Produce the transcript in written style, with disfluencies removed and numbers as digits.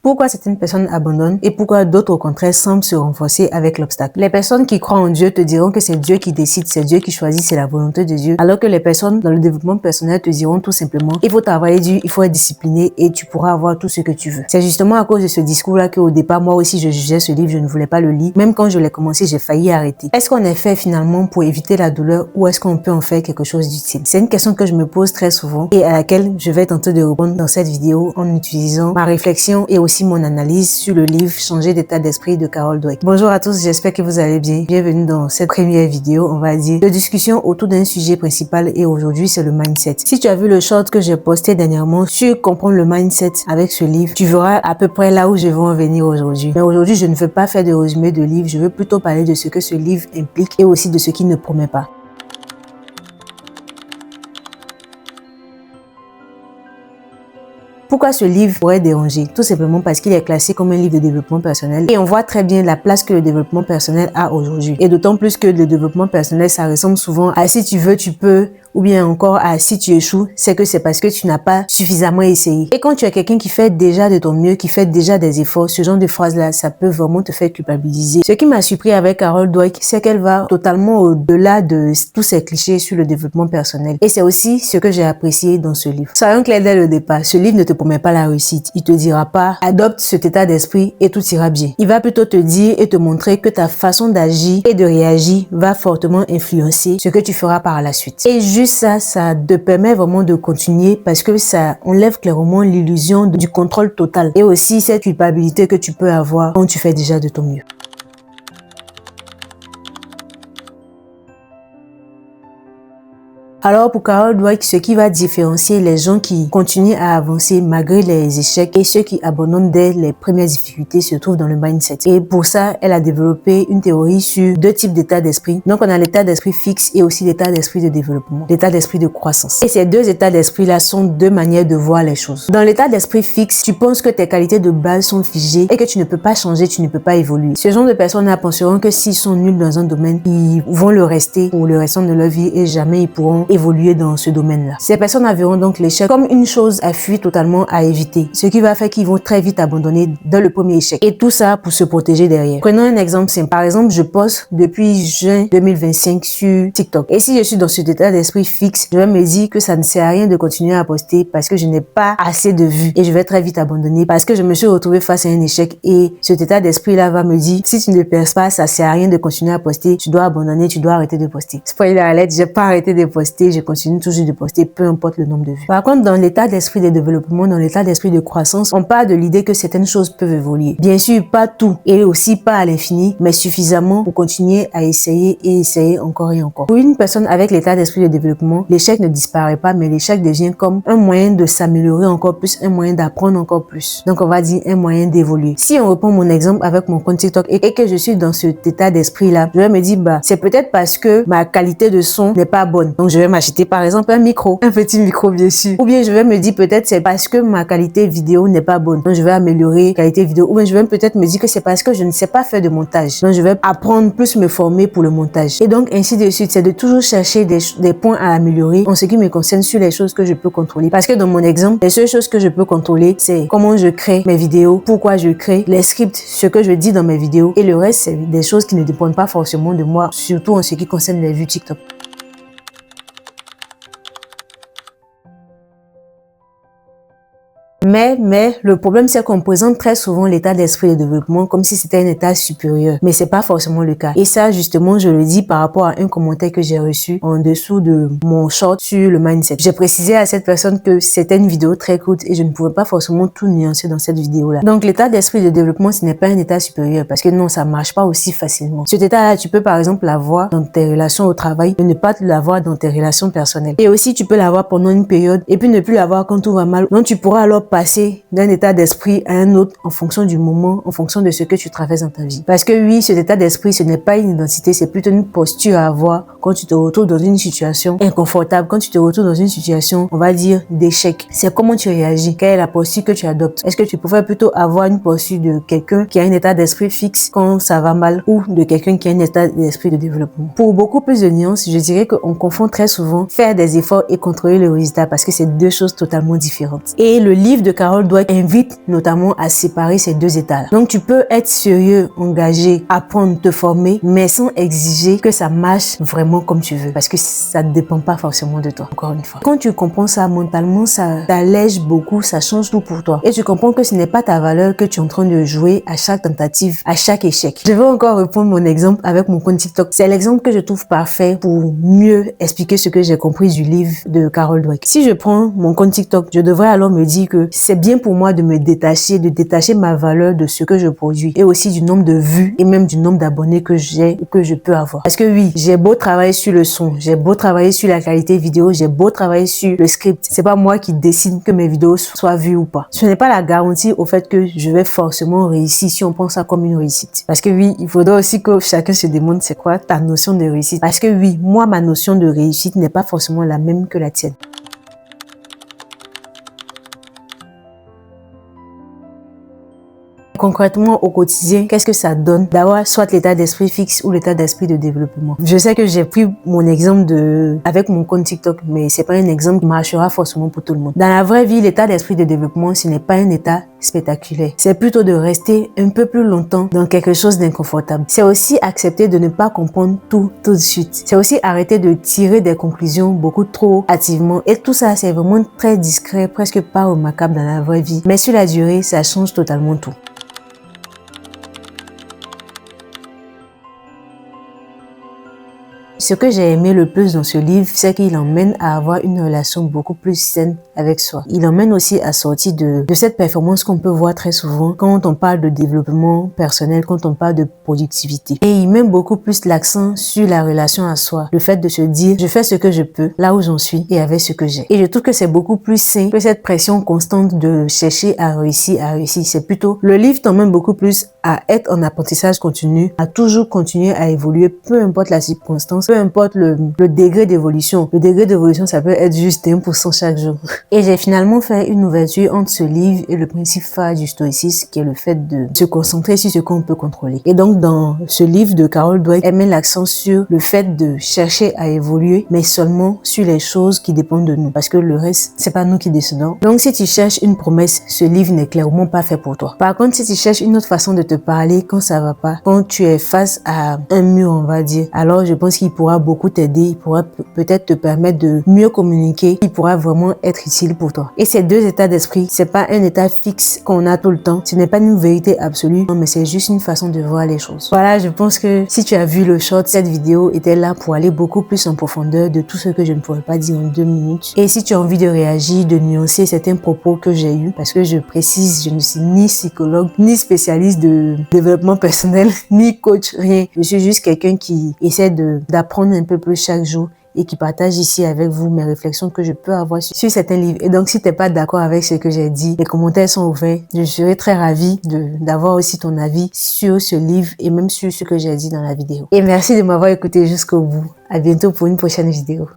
Pourquoi certaines personnes abandonnent et pourquoi d'autres au contraire semblent se renforcer avec l'obstacle. Les personnes qui croient en Dieu te diront que c'est Dieu qui décide, c'est Dieu qui choisit, c'est la volonté de Dieu. Alors que les personnes dans le développement personnel te diront tout simplement, il faut travailler dur, il faut être discipliné et tu pourras avoir tout ce que tu veux. C'est justement à cause de ce discours-là qu'au départ, moi aussi, je jugeais ce livre, je ne voulais pas le lire. Même quand je l'ai commencé, j'ai failli arrêter. Est-ce qu'on est fait finalement pour éviter la douleur ou est-ce qu'on peut en faire quelque chose d'utile? C'est une question que je me pose très souvent et à laquelle je vais tenter de répondre dans cette vidéo en utilisant ma réflexion et aussi mon analyse sur le livre Changer d'état d'esprit de Carol Dweck. Bonjour à tous, j'espère que vous allez bien. Bienvenue dans cette première vidéo, on va dire, de discussion autour d'un sujet principal et aujourd'hui c'est le mindset. Si tu as vu le short que j'ai posté dernièrement sur comprendre le mindset avec ce livre, tu verras à peu près là où je veux en venir aujourd'hui. Mais aujourd'hui, je ne veux pas faire de résumé de livre, je veux plutôt parler de ce que ce livre implique et aussi de ce qu'il ne promet pas. Pourquoi ce livre pourrait déranger? Tout simplement parce qu'il est classé comme un livre de développement personnel et on voit très bien la place que le développement personnel a aujourd'hui. Et d'autant plus que le développement personnel, ça ressemble souvent à si tu veux, tu peux, ou bien encore à si tu échoues, c'est que c'est parce que tu n'as pas suffisamment essayé. Et quand tu es quelqu'un qui fait déjà de ton mieux, qui fait déjà des efforts, ce genre de phrase-là, ça peut vraiment te faire culpabiliser. Ce qui m'a surpris avec Carol Dweck, c'est qu'elle va totalement au-delà de tous ces clichés sur le développement personnel. Et c'est aussi ce que j'ai apprécié dans ce livre. Soyons clairs dès le départ, ce livre ne te promet pas la réussite. Il te dira pas, adopte cet état d'esprit et tout ira bien. Il va plutôt te dire et te montrer que ta façon d'agir et de réagir va fortement influencer ce que tu feras par la suite. Et juste ça te permet vraiment de continuer parce que ça enlève clairement l'illusion du contrôle total et aussi cette culpabilité que tu peux avoir quand tu fais déjà de ton mieux. Alors pour Carol Dweck, ce qui va différencier les gens qui continuent à avancer malgré les échecs et ceux qui abandonnent dès les premières difficultés se trouve dans le mindset. Et pour ça, elle a développé une théorie sur deux types d'états d'esprit. Donc on a l'état d'esprit fixe et aussi l'état d'esprit de développement, l'état d'esprit de croissance. Et ces deux états d'esprit-là sont deux manières de voir les choses. Dans l'état d'esprit fixe, tu penses que tes qualités de base sont figées et que tu ne peux pas changer, tu ne peux pas évoluer. Ce genre de personnes-là penseront que s'ils sont nuls dans un domaine, ils vont le rester pour le restant de leur vie et jamais ils pourront évoluer dans ce domaine-là. Ces personnes verront donc l'échec comme une chose à fuir totalement, à éviter. Ce qui va faire qu'ils vont très vite abandonner dans le premier échec. Et tout ça pour se protéger derrière. Prenons un exemple simple. Par exemple, je poste depuis juin 2025 sur TikTok. Et si je suis dans cet état d'esprit fixe, je vais me dire que ça ne sert à rien de continuer à poster parce que je n'ai pas assez de vues. Et je vais très vite abandonner parce que je me suis retrouvée face à un échec. Et cet état d'esprit-là va me dire, si tu ne perces pas, ça sert à rien de continuer à poster. Tu dois abandonner, tu dois arrêter de poster. Spoiler alert, j'ai pas arrêté de poster. Je continue toujours de poster, peu importe le nombre de vues. Par contre, dans l'état d'esprit de développement, dans l'état d'esprit de croissance, on parle de l'idée que certaines choses peuvent évoluer. Bien sûr, pas tout et aussi pas à l'infini, mais suffisamment pour continuer à essayer et essayer encore et encore. Pour une personne avec l'état d'esprit de développement, l'échec ne disparaît pas, mais l'échec devient comme un moyen de s'améliorer encore plus, un moyen d'apprendre encore plus. Donc, on va dire un moyen d'évoluer. Si on reprend mon exemple avec mon compte TikTok et que je suis dans cet état d'esprit-là, je vais me dire, c'est peut-être parce que ma qualité de son n'est pas bonne. Donc, je vais m'acheter par exemple un micro, un petit micro bien sûr. Ou bien je vais me dire peut-être c'est parce que ma qualité vidéo n'est pas bonne. Donc je vais améliorer la qualité vidéo. Ou bien je vais peut-être me dire que c'est parce que je ne sais pas faire de montage. Donc je vais apprendre plus, me former pour le montage. Et donc ainsi de suite. C'est de toujours chercher des points à améliorer en ce qui me concerne sur les choses que je peux contrôler. Parce que dans mon exemple, les seules choses que je peux contrôler, c'est comment je crée mes vidéos, pourquoi je crée, les scripts, ce que je dis dans mes vidéos. Et le reste, c'est des choses qui ne dépendent pas forcément de moi, surtout en ce qui concerne les vues TikTok. Mais le problème, c'est qu'on présente très souvent l'état d'esprit de développement comme si c'était un état supérieur. Mais c'est pas forcément le cas. Et ça, justement, je le dis par rapport à un commentaire que j'ai reçu en dessous de mon short sur le mindset. J'ai précisé à cette personne que c'était une vidéo très courte et je ne pouvais pas forcément tout nuancer dans cette vidéo-là. Donc, l'état d'esprit de développement, ce n'est pas un état supérieur parce que non, ça marche pas aussi facilement. Cet état-là, tu peux par exemple l'avoir dans tes relations au travail, mais ne pas l'avoir dans tes relations personnelles. Et aussi, tu peux l'avoir pendant une période et puis ne plus l'avoir quand tout va mal. Donc, tu pourras alors passer d'un état d'esprit à un autre en fonction du moment, en fonction de ce que tu traverses dans ta vie. Parce que oui, cet état d'esprit, ce n'est pas une identité, c'est plutôt une posture à avoir quand tu te retrouves dans une situation inconfortable, quand tu te retrouves dans une situation, on va dire, d'échec. C'est comment tu réagis, quelle est la posture que tu adoptes. Est-ce que tu pourrais plutôt avoir une posture de quelqu'un qui a un état d'esprit fixe quand ça va mal ou de quelqu'un qui a un état d'esprit de développement? Pour beaucoup plus de nuances, je dirais qu'on confond très souvent faire des efforts et contrôler le résultat parce que c'est deux choses totalement différentes. Et le livre de Carol Dweck invite notamment à séparer ces deux états-là. Donc tu peux être sérieux, engagé, apprendre, te former, mais sans exiger que ça marche vraiment comme tu veux, parce que ça ne dépend pas forcément de toi, encore une fois. Quand tu comprends ça mentalement, ça t'allège beaucoup, ça change tout pour toi. Et tu comprends que ce n'est pas ta valeur que tu es en train de jouer à chaque tentative, à chaque échec. Je vais encore reprendre mon exemple avec mon compte TikTok. C'est l'exemple que je trouve parfait pour mieux expliquer ce que j'ai compris du livre de Carol Dweck. Si je prends mon compte TikTok, je devrais alors me dire que c'est bien pour moi de me détacher, de détacher ma valeur de ce que je produis et aussi du nombre de vues et même du nombre d'abonnés que j'ai ou que je peux avoir. Parce que oui, j'ai beau travailler sur le son, j'ai beau travailler sur la qualité vidéo, j'ai beau travailler sur le script, c'est pas moi qui décide que mes vidéos soient vues ou pas. Ce n'est pas la garantie au fait que je vais forcément réussir si on prend ça comme une réussite. Parce que oui, il faudra aussi que chacun se demande c'est quoi ta notion de réussite. Parce que oui, moi, ma notion de réussite n'est pas forcément la même que la tienne. Concrètement, au quotidien, qu'est-ce que ça donne d'avoir soit l'état d'esprit fixe ou l'état d'esprit de développement? Je sais que j'ai pris mon exemple avec mon compte TikTok, mais c'est pas un exemple qui marchera forcément pour tout le monde. Dans la vraie vie, l'état d'esprit de développement, ce n'est pas un état spectaculaire. C'est plutôt de rester un peu plus longtemps dans quelque chose d'inconfortable. C'est aussi accepter de ne pas comprendre tout de suite. C'est aussi arrêter de tirer des conclusions beaucoup trop hâtivement. Et tout ça, c'est vraiment très discret, presque pas remarquable dans la vraie vie. Mais sur la durée, ça change totalement tout. Ce que j'ai aimé le plus dans ce livre, c'est qu'il emmène à avoir une relation beaucoup plus saine avec soi. Il emmène aussi à sortir de cette performance qu'on peut voir très souvent quand on parle de développement personnel, quand on parle de productivité. Et il met beaucoup plus l'accent sur la relation à soi. Le fait de se dire, je fais ce que je peux, là où j'en suis et avec ce que j'ai. Et je trouve que c'est beaucoup plus sain que cette pression constante de chercher à réussir, à réussir. C'est plutôt, le livre t'emmène beaucoup plus à être en apprentissage continu, à toujours continuer à évoluer, peu importe la circonstance, peu importe le degré d'évolution. Le degré d'évolution, ça peut être juste 1% chaque jour. Et j'ai finalement fait une ouverture entre ce livre et le principe phare du stoïcisme, qui est le fait de se concentrer sur ce qu'on peut contrôler. Et donc, dans ce livre de Carol Dweck, elle met l'accent sur le fait de chercher à évoluer, mais seulement sur les choses qui dépendent de nous. Parce que le reste, c'est pas nous qui décidons. Donc, si tu cherches une promesse, ce livre n'est clairement pas fait pour toi. Par contre, si tu cherches une autre façon de te parler quand ça va pas, quand tu es face à un mur, on va dire, alors je pense qu'il pourra beaucoup t'aider, il pourra peut-être te permettre de mieux communiquer, il pourra vraiment être utile pour toi. Et ces deux états d'esprit, c'est pas un état fixe qu'on a tout le temps, ce n'est pas une vérité absolue, non, mais c'est juste une façon de voir les choses. Voilà, je pense que si tu as vu le short, cette vidéo était là pour aller beaucoup plus en profondeur de tout ce que je ne pourrais pas dire en 2 minutes. Et si tu as envie de réagir, de nuancer certains propos que j'ai eus, parce que je précise, je ne suis ni psychologue, ni spécialiste de développement personnel, ni coach, rien. Je suis juste quelqu'un qui essaie d'apprendre un peu plus chaque jour et qui partage ici avec vous mes réflexions que je peux avoir sur certains livres. Et donc, si t'es pas d'accord avec ce que j'ai dit, les commentaires sont ouverts. Je serai très ravie d'avoir aussi ton avis sur ce livre et même sur ce que j'ai dit dans la vidéo. Et merci de m'avoir écouté jusqu'au bout. À bientôt pour une prochaine vidéo.